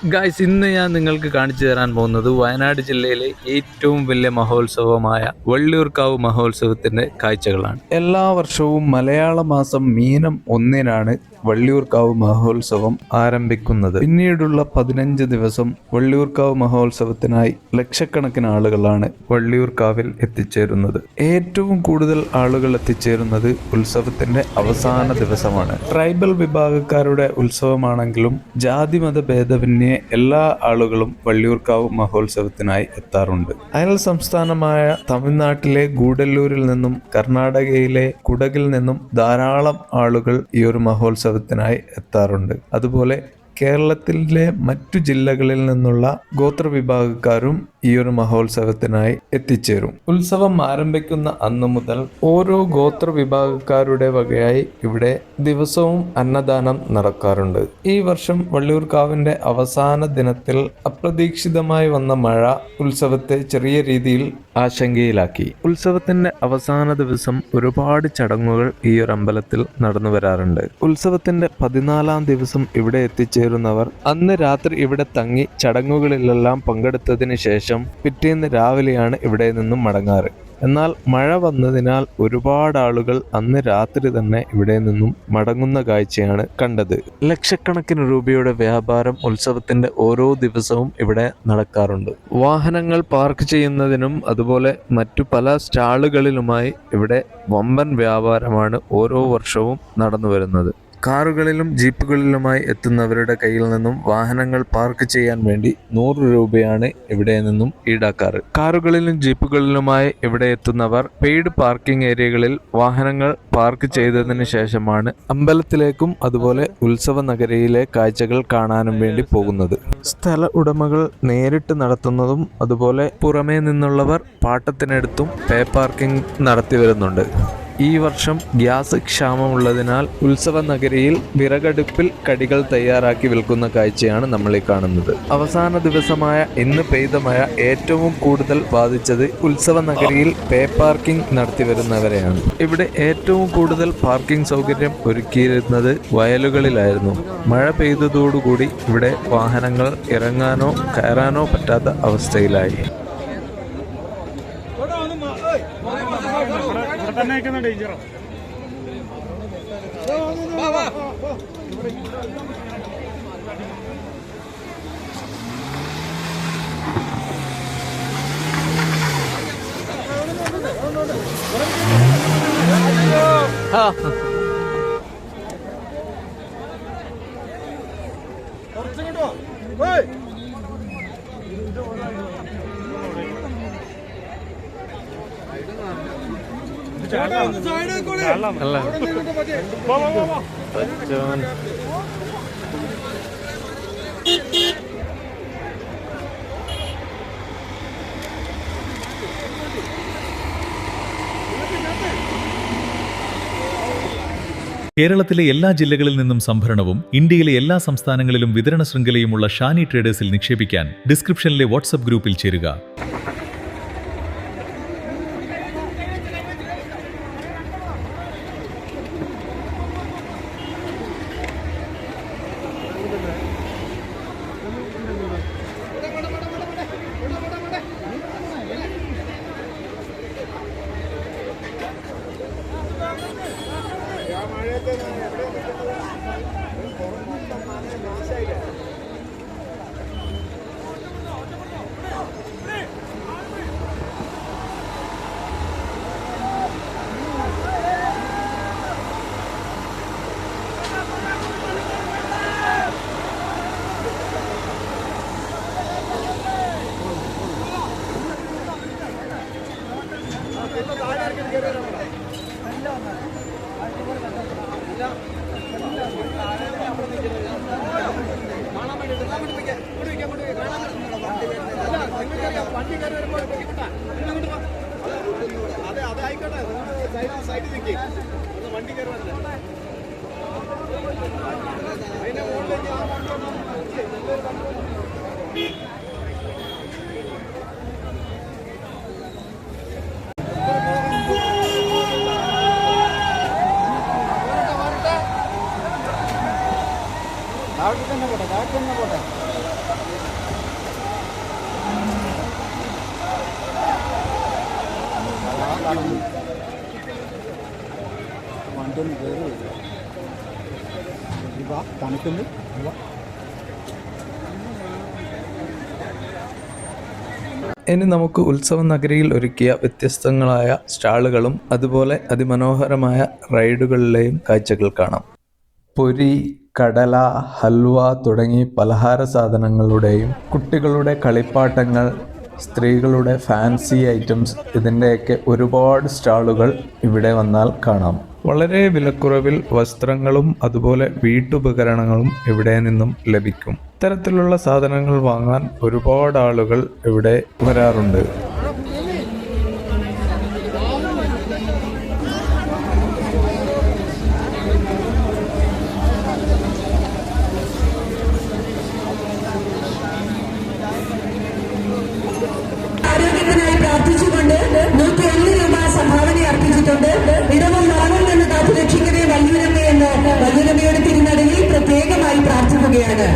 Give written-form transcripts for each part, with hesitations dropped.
Guys, ഇന്ന് ഞാൻ നിങ്ങൾക്ക് കാണിച്ചു തരാൻ പോകുന്നത് വയനാട് ജില്ലയിലെ ഏറ്റവും വലിയ മഹോത്സവമായ വള്ളിയൂർക്കാവ് മഹോത്സവത്തിന്റെ കാഴ്ചകളാണ്. എല്ലാ വർഷവും മലയാള മാസം മീനം 1-നാണ് വള്ളിയൂർക്കാവ് മഹോത്സവം ആരംഭിക്കുന്നത്. പിന്നീടുള്ള 15 ദിവസം വള്ളിയൂർക്കാവ് മഹോത്സവത്തിനായി ലക്ഷക്കണക്കിന് ആളുകളാണ് വള്ളിയൂർക്കാവിൽ എത്തിച്ചേരുന്നത്. ഏറ്റവും കൂടുതൽ ആളുകൾ എത്തിച്ചേരുന്നത് ഉത്സവത്തിന്റെ അവസാന ദിവസമാണ്. ട്രൈബൽ വിഭാഗക്കാരുടെ ഉത്സവമാണെങ്കിലും ജാതിമത ഭേദമന്യേ എല്ലാ ആളുകളും വള്ളിയൂർക്കാവ് മഹോത്സവത്തിനായി എത്താറുണ്ട്. അയൽ സംസ്ഥാനമായ തമിഴ്നാട്ടിലെ ഗൂഡല്ലൂരിൽ നിന്നും കർണാടകയിലെ കുടകിൽ നിന്നും ധാരാളം ആളുകൾ ഈ ഒരു മഹോത്സവത്തിനായി എത്താറുണ്ട്. അതുപോലെ കേരളത്തിലെ മറ്റു ജില്ലകളിൽ നിന്നുള്ള ഗോത്രവിഭാഗക്കാരും ഈ ഒരു മഹോത്സവത്തിനായി എത്തിച്ചേരും. ഉത്സവം ആരംഭിക്കുന്ന അന്നു മുതൽ ഓരോ ഗോത്രവിഭാഗക്കാരുടെ വകയായി ഇവിടെ ദിവസവും അന്നദാനം നടക്കാറുണ്ട്. ഈ വർഷം വള്ളിയൂർക്കാവിന്റെ അവസാന ദിനത്തിൽ അപ്രതീക്ഷിതമായി വന്ന മഴ ഉത്സവത്തെ ചെറിയ രീതിയിൽ ആശങ്കയിലാക്കി. ഉത്സവത്തിന്റെ അവസാന ദിവസം ഒരുപാട് ചടങ്ങുകൾ ഈ ഒരു അമ്പലത്തിൽ നടന്നു വരാറുണ്ട്. ഉത്സവത്തിന്റെ 14-ാം ദിവസം ഇവിടെ എത്തിച്ചേരുന്നവർ അന്ന് രാത്രി ഇവിടെ തങ്ങി ചടങ്ങുകളിലെല്ലാം പങ്കെടുത്തതിന് ശേഷം പിറ്റേന്ന് രാവിലെയാണ് ഇവിടെ നിന്നും മടങ്ങാറ്. എന്നാൽ മഴ വന്നതിനാൽ ഒരുപാട് ആളുകൾ അന്ന് രാത്രി തന്നെ ഇവിടെ നിന്നും മടങ്ങുന്ന കാഴ്ചയാണ് കണ്ടത്. ലക്ഷക്കണക്കിന് രൂപയുടെ വ്യാപാരം ഉത്സവത്തിന്റെ ഓരോ ദിവസവും ഇവിടെ നടക്കാറുണ്ട്. വാഹനങ്ങൾ പാർക്ക് ചെയ്യുന്നതിനും അതുപോലെ മറ്റു പല സ്റ്റാളുകളിലുമായി ഇവിടെ വമ്പൻ വ്യാപാരമാണ് ഓരോ വർഷവും നടന്നു വരുന്നത്. കാറുകളിലും ജീപ്പുകളിലുമായി എത്തുന്നവരുടെ കയ്യിൽ നിന്നും വാഹനങ്ങൾ പാർക്ക് ചെയ്യാൻ വേണ്ടി 100 രൂപയാണ് ഇവിടെ നിന്നും ഈടാക്കാറ്. കാറുകളിലും ജീപ്പുകളിലുമായി ഇവിടെ എത്തുന്നവർ പെയ്ഡ് പാർക്കിംഗ് ഏരിയകളിൽ വാഹനങ്ങൾ പാർക്ക് ചെയ്തതിന് ശേഷമാണ് അമ്പലത്തിലേക്കും അതുപോലെ ഉത്സവ നഗരിയിലെ കാഴ്ചകൾ കാണാനും വേണ്ടി പോകുന്നത്. സ്ഥല ഉടമകൾ നേരിട്ട് നടത്തുന്നതും അതുപോലെ പുറമേ നിന്നുള്ളവർ പാട്ടത്തിനെടുത്തും പേ പാർക്കിംഗ് നടത്തി വരുന്നുണ്ട്. ഈ വർഷം ഗ്യാസ് ക്ഷാമമുള്ളതിനാൽ ഉത്സവ നഗരിയിൽ വിറകടുപ്പിൽ കടികൾ തയ്യാറാക്കി വിൽക്കുന്ന കാഴ്ചയാണ് നമ്മൾ ഈ കാണുന്നത്. അവസാന ദിവസമായ ഇന്ന് പെയ്ത മഴ ഏറ്റവും കൂടുതൽ ബാധിച്ചത് ഉത്സവ നഗരിയിൽ പേ പാർക്കിംഗ് നടത്തി വരുന്നവരെയാണ്. ഇവിടെ ഏറ്റവും കൂടുതൽ പാർക്കിംഗ് സൗകര്യം ഒരുക്കിയിരുന്നത് വയലുകളിലായിരുന്നു. മഴ പെയ്തതോടുകൂടി ഇവിടെ വാഹനങ്ങൾ ഇറങ്ങാനോ കയറാനോ പറ്റാത്ത അവസ്ഥയിലായി. ഡേഞ്ചറോ കേരളത്തിലെ എല്ലാ ജില്ലകളിൽ നിന്നും സംഭരണവും ഇന്ത്യയിലെ എല്ലാ സംസ്ഥാനങ്ങളിലും വിതരണ ശൃംഖലയുമുള്ള ഷാനി ട്രേഡേഴ്സിൽ നിക്ഷേപിക്കാൻ ഡിസ്ക്രിപ്ഷനിലെ വാട്സ്ആപ്പ് ഗ്രൂപ്പിൽ ചേരുക. താഴെ തന്നെ പോട്ടെ ഇനി നമുക്ക് ഉത്സവ നഗരിയിൽ ഒരുക്കിയ വ്യത്യസ്തങ്ങളായ സ്റ്റാളുകളും അതുപോലെ അതിമനോഹരമായ റൈഡുകളിലെയും കാഴ്ചകൾ കാണാം. പൊരി, കടല, ഹൽവ തുടങ്ങി പലഹാര സാധനങ്ങളുടെയും കുട്ടികളുടെ കളിപ്പാട്ടങ്ങൾ, സ്ത്രീകളുടെ ഫാൻസി ഐറ്റംസ് ഇതിൻ്റെയൊക്കെ ഒരുപാട് സ്റ്റാളുകൾ ഇവിടെ വന്നാൽ കാണാം. വളരെ വിലക്കുറവിൽ വസ്ത്രങ്ങളും അതുപോലെ വീട്ടുപകരണങ്ങളും ഇവിടെ നിന്നും ലഭിക്കും. ഇത്തരത്തിലുള്ള സാധനങ്ങൾ വാങ്ങാൻ ഒരുപാട് ആളുകൾ ഇവിടെ വരാറുണ്ട്. ആരോഗ്യത്തിനായി പ്രാർത്ഥിച്ചുകൊണ്ട് 101 രൂപ സംഭാവന അർപ്പിച്ചിട്ടുണ്ട്. ഇടവും നാളിൽ നിന്ന് കാത്തുരക്ഷിക്കവേ വല്യൂരമ്മ എന്ന് വല്യൂരമ്മയുടെ തിരുനടയിൽ പ്രത്യേകമായി പ്രാർത്ഥിക്കുകയാണ്.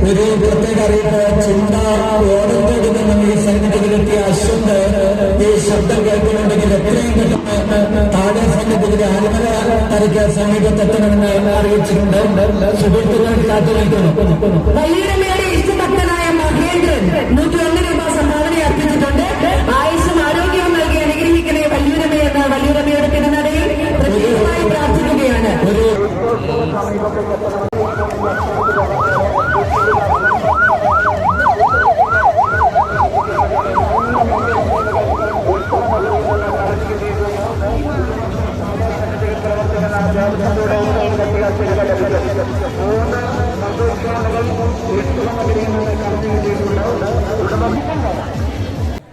ഒരു പ്രത്യേക അറിയിപ്പ്. ചിന്ത ഓണത്തോട് നിന്നും ഈ സന്നിധിയിലെത്തിയ അശ്വന്ത് ഈ ശബ്ദം കേൾക്കുന്നുണ്ടെങ്കിൽ എത്രയും പെട്ടെന്ന് താഴെ സന്നിധിയിലെ ആൽമല തനിക്ക് സമീപത്തെത്തണമെന്ന് അറിയിച്ചിട്ടുണ്ട്. സുഹൃത്തുക്കൾ കാത്തുനിൽക്കുന്നു. വല്യൂരമ്മയുടെ ഇഷ്ടഭക്തനായ മഹേന്ദ്രൻ 101 രൂപ സംഭാവന അർപ്പിച്ചിട്ടുണ്ട്. ആയുസ്സും ആരോഗ്യവും നൽകി അനുഗ്രഹിക്കണേ വല്യൂരമ്മ എന്ന് വല്യൂരമ്മയുടെ തിരുനടയിൽ പ്രത്യേകമായി പ്രാർത്ഥിക്കുകയാണ്.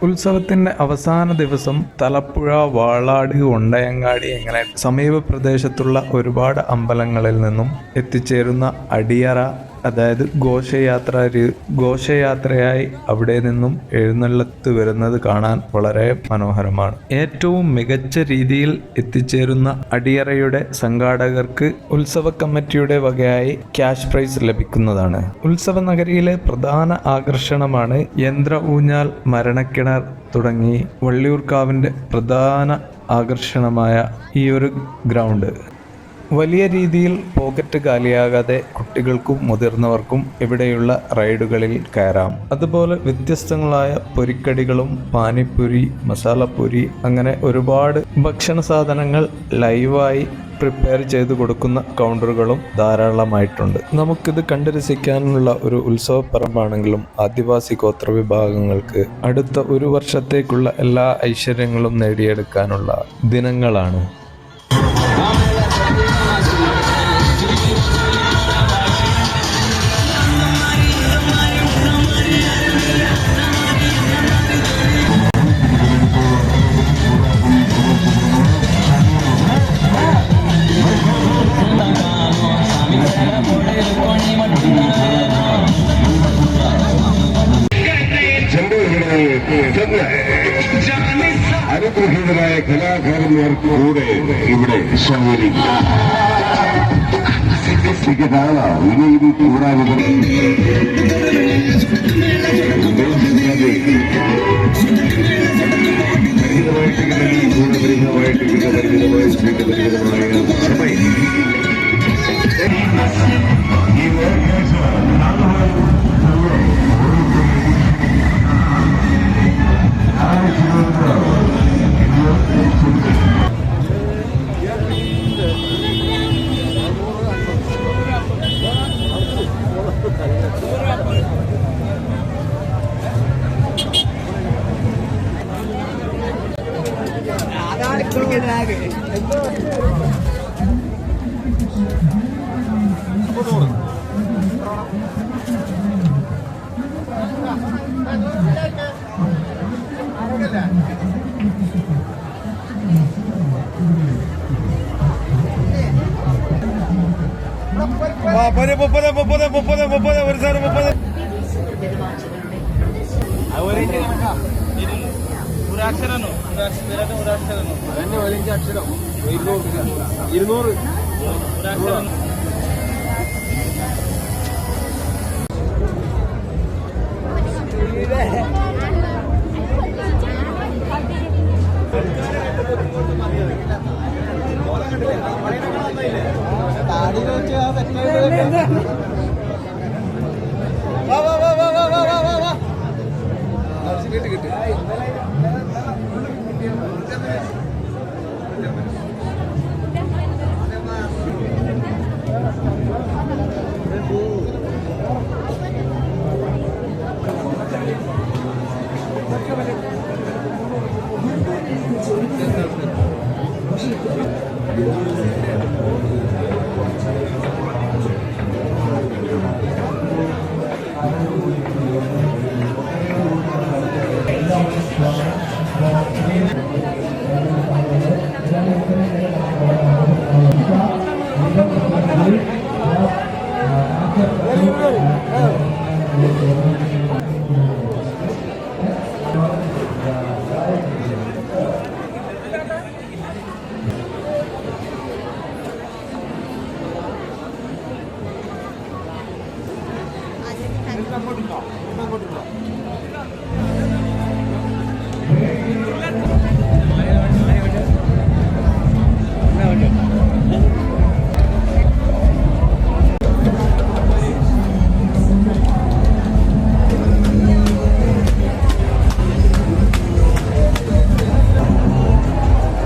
ഉത്സവത്തിന്റെ അവസാന ദിവസം തലപ്പുഴ, വാളാട്, ഒണ്ടയങ്ങാടി അങ്ങനെ സമീപ പ്രദേശത്തുള്ള ഒരുപാട് അമ്പലങ്ങളിൽ നിന്നും എത്തിച്ചേരുന്ന അടിയറ, അതായത് ഘോഷയാത്രയായി അവിടെ നിന്നും എഴുന്നള്ളത്ത് വരുന്നത് കാണാൻ വളരെ മനോഹരമാണ്. ഏറ്റവും മികച്ച രീതിയിൽ എത്തിച്ചേരുന്ന അടിയറയുടെ സംഘാടകർക്ക് ഉത്സവ കമ്മിറ്റിയുടെ വകയായി ക്യാഷ് പ്രൈസ് ലഭിക്കുന്നതാണ്. ഉത്സവ നഗരിയിലെ പ്രധാന ആകർഷണമാണ് യന്ത്ര ഊഞ്ഞാൽ, മരണക്കിണർ തുടങ്ങി വള്ളിയൂർക്കാവിൻ്റെ പ്രധാന ആകർഷണമായ ഈ ഒരു ഗ്രൗണ്ട്. വലിയ രീതിയിൽ പോക്കറ്റ് കാലിയാകാതെ കുട്ടികൾക്കും മുതിർന്നവർക്കും ഇവിടെയുള്ള റൈഡുകളിൽ കയറാം. അതുപോലെ വ്യത്യസ്തങ്ങളായ പൊരിക്കടികളും പാനിപ്പൂരി, മസാലപ്പൂരി അങ്ങനെ ഒരുപാട് ഭക്ഷണ സാധനങ്ങൾ ലൈവായി പ്രിപ്പയർ ചെയ്ത് കൊടുക്കുന്ന കൗണ്ടറുകളും ധാരാളമായിട്ടുണ്ട്. നമുക്കിത് കണ്ടു രസിക്കാനുള്ള ഒരു ഉത്സവപ്പറമ്പാണെങ്കിലും ആദിവാസി ഗോത്ര വിഭാഗങ്ങൾക്ക് അടുത്ത ഒരു വർഷത്തേക്കുള്ള എല്ലാ ഐശ്വര്യങ്ങളും നേടിയെടുക്കാനുള്ള ദിനങ്ങളാണ്. അനുഗ്രഹീതരായ കലാകാരന്മാർക്ക് കൂടെ ഇവിടെ സൗകര്യം ഇനിയും കൂടാതെ താടി വെച്ച്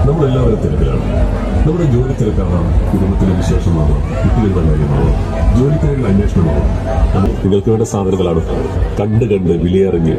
നമ്മളെല്ലാവരും തിരക്കിലാണ്. നമ്മുടെ ജോലി തിരക്കാവാം, കുടുംബത്തിലെ വിശേഷമാവാം, കുട്ടികളുടെ കാര്യമാവാം, ജോലിക്കാരുടെ അന്വേഷണമാവാം. നിങ്ങൾക്ക് വേണ്ട സാധനങ്ങളാണ് കണ്ട് കണ്ട് വിലയിറങ്ങി